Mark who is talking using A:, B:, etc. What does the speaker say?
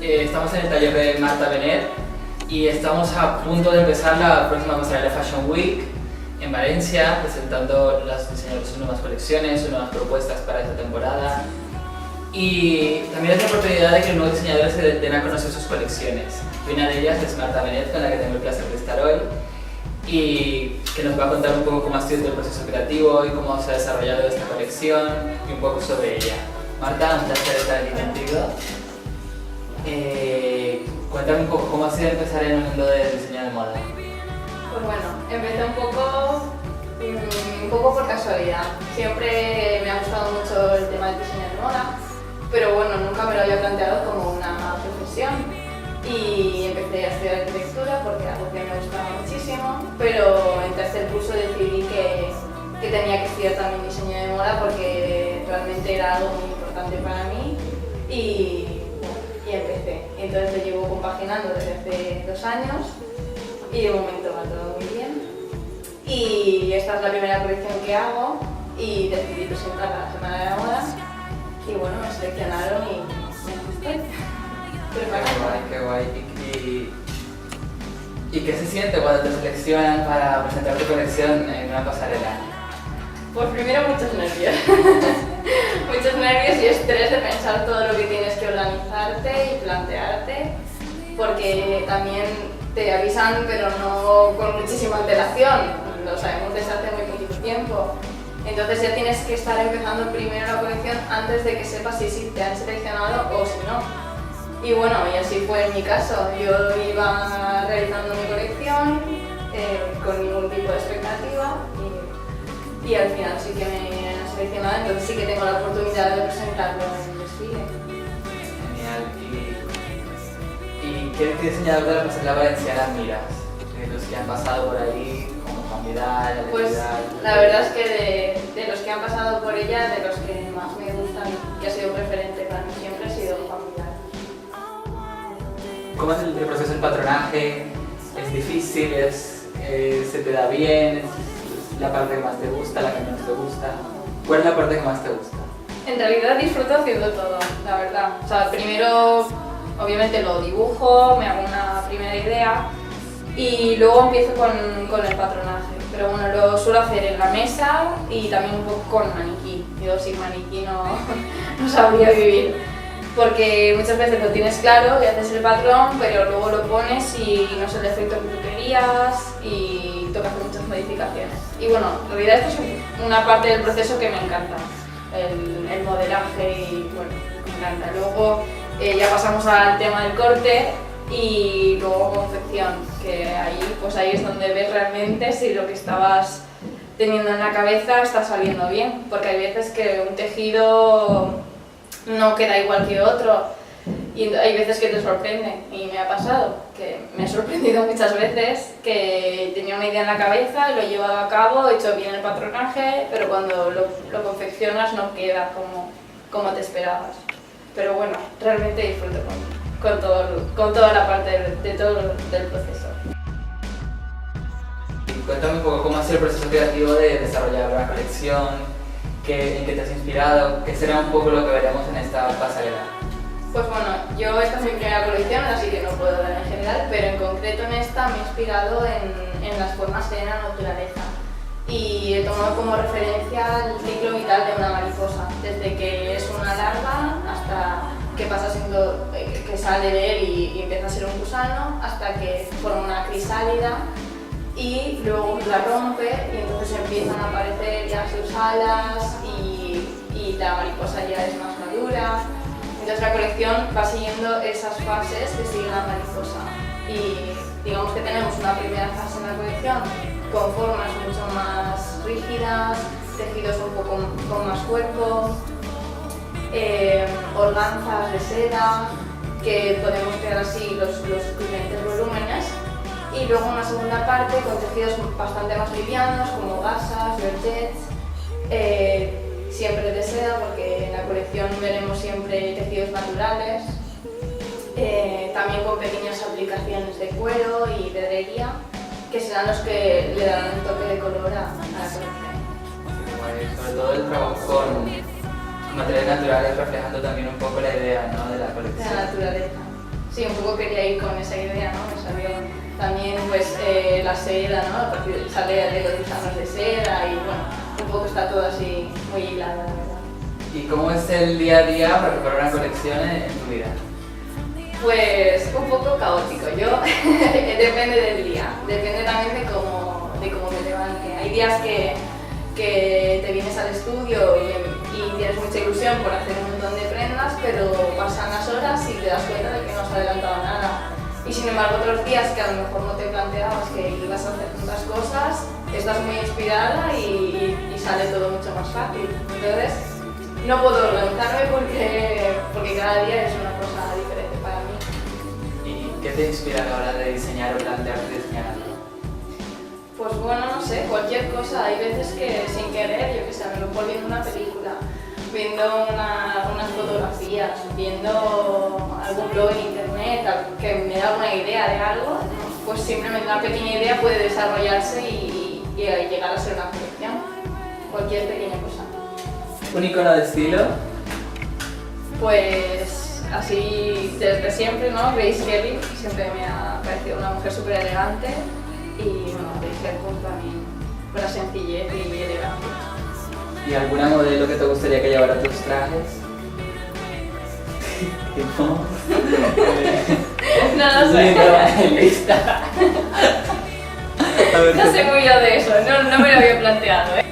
A: Estamos en el taller de Marta Benet y estamos a punto de empezar la próxima pasarela Fashion Week en Valencia, presentando los diseñadores sus nuevas colecciones, sus nuevas propuestas para esta temporada. Y también es la oportunidad de que los nuevos diseñadores se den a conocer sus colecciones. Y una de ellas es Marta Benet, con la que tengo el placer de estar hoy, y que nos va a contar un poco cómo ha sido el proceso creativo y cómo se ha desarrollado esta colección y un poco sobre ella. Marta, un placer estar aquí contigo. Cuéntame un poco cómo ha sido empezar en el mundo del diseño de moda.
B: Pues bueno, empecé un poco por casualidad. Siempre me ha gustado mucho el tema del diseño de moda, pero bueno, nunca me lo había planteado como una profesión. Y empecé a estudiar arquitectura porque era algo que me gustaba muchísimo, pero en tercer curso decidí que tenía que estudiar también diseño de moda porque realmente era algo muy importante para mí y empecé. Entonces lo llevo compaginando desde hace 2 años y de momento va todo muy bien. Y esta es la primera colección que hago y decidí presentarla a la Semana de la Moda y bueno, me seleccionaron y me gusté.
A: Qué guay. ¿Y qué se siente cuando te seleccionan para presentar tu colección en una pasarela?
B: Pues primero muchos nervios. Muchos nervios y estrés de pensar todo lo que tienes que organizarte y plantearte, porque también te avisan, pero no con muchísima antelación, lo sabemos desde hace muy poquito tiempo. Entonces ya tienes que estar empezando primero la colección antes de que sepas si te han seleccionado o si no. Y bueno, y así fue en mi caso. Yo iba realizando mi colección con ningún tipo de expectativa y al final sí que me han seleccionado, entonces sí que tengo la oportunidad de presentarlo en el desfile.
A: Genial. ¿Y qué diseñador de la pasarela valenciana miras? De los que han pasado por ahí, como Juan Vidal, Ale
B: Pues
A: Vidal.
B: la verdad es que de los que han pasado por ella, de los que más me gustan, que ha sido un referente para mí siempre, ha sido Juan Vidal.
A: ¿Cómo es el proceso del patronaje? ¿Es difícil? ¿Se te da bien? ¿Es la parte que más te gusta? ¿La que menos te gusta? ¿Cuál es la parte que más te gusta?
B: En realidad disfruto haciendo todo, la verdad. O sea, primero obviamente lo dibujo, me hago una primera idea y luego empiezo con el patronaje. Pero bueno, lo suelo hacer en la mesa y también un poco con maniquí. Yo sin maniquí no sabría vivir. Porque muchas veces lo tienes claro y haces el patrón, pero luego lo pones y no es el efecto que tú querías y toca hacer muchas modificaciones. Y bueno, en realidad esto es una parte del proceso que me encanta, el modelaje y bueno, me encanta. Luego ya pasamos al tema del corte y luego confección, que ahí es donde ves realmente si lo que estabas teniendo en la cabeza está saliendo bien, porque hay veces que un tejido no queda igual que otro y hay veces que te sorprende y me ha pasado, que me ha sorprendido muchas veces que tenía una idea en la cabeza y lo he llevado a cabo, he hecho bien el patronaje, pero cuando lo confeccionas no queda como te esperabas. Pero bueno, realmente disfruto con toda la parte de todo del proceso.
A: Y cuéntame un poco cómo ha sido el proceso creativo de desarrollar una colección. ¿En qué te has inspirado? ¿Qué será un poco lo que veremos en esta pasarela?
B: Pues bueno, esta es mi primera colección, así que no puedo hablar en general, pero en concreto en esta me he inspirado en las formas de la naturaleza y he tomado como referencia el ciclo vital de una mariposa, desde que es una larva hasta que pasa siendo, que sale de él y empieza a ser un gusano, hasta que forma una crisálida y luego la rompe y entonces empiezan a aparecer ya sus alas y la mariposa ya es más madura. Entonces la colección va siguiendo esas fases que sigue la mariposa y digamos que tenemos una primera fase en la colección con formas mucho más rígidas, tejidos un poco con más cuerpo, organzas de seda que podemos crear así los diferentes volúmenes. Y luego una segunda parte con tejidos bastante más livianos como gasas, georgets, siempre de seda porque en la colección veremos siempre tejidos naturales, también con pequeñas aplicaciones de cuero y pedrería que serán los que le darán un toque de color a la colección.
A: Sobre todo el trabajo con materiales naturales reflejando también un poco la idea, ¿no?, de la colección.
B: De la naturaleza. sí, un poco quería ir con esa idea, ¿no? Me salió también pues la seda, ¿no? Porque sale de los gusanos de seda y bueno, un poco está todo así muy hilado, la verdad.
A: ¿Y cómo es el día a día para preparar una colección en tu vida?
B: Pues un poco caótico, yo depende del día, depende también de cómo me levante. Hay días que te vienes al estudio y tienes mucha ilusión por hacer un montón de prendas, pero pasan las horas y te das cuenta de que no has adelantado nada. Y sin embargo otros días que a lo mejor no te planteabas que ibas a hacer tantas cosas, estás muy inspirada y sale todo mucho más fácil. Entonces no puedo organizarme porque cada día es una cosa diferente para mí.
A: ¿Y qué te inspira a la hora de diseñar o plantearte diseñar algo?
B: Pues bueno, no sé, cualquier cosa. Hay veces que sin querer, yo que sé, me lo pongo viendo una película, viendo unas fotografías, viendo algún blog en internet que me da una idea de algo, pues simplemente una pequeña idea puede desarrollarse y llegar a ser una colección. Cualquier pequeña cosa.
A: ¿Un icono de estilo?
B: Pues así desde siempre, ¿no? Grace Kelly siempre me ha parecido una mujer súper elegante y bueno, Grace Kelly para mí por la sencillez y elegancia.
A: ¿Y alguna modelo que te gustaría que llevara tus trajes? ¿Tipo?
B: No lo sé.
A: Lista.
B: No sé muy bien de eso, no me lo había planteado, ¿eh?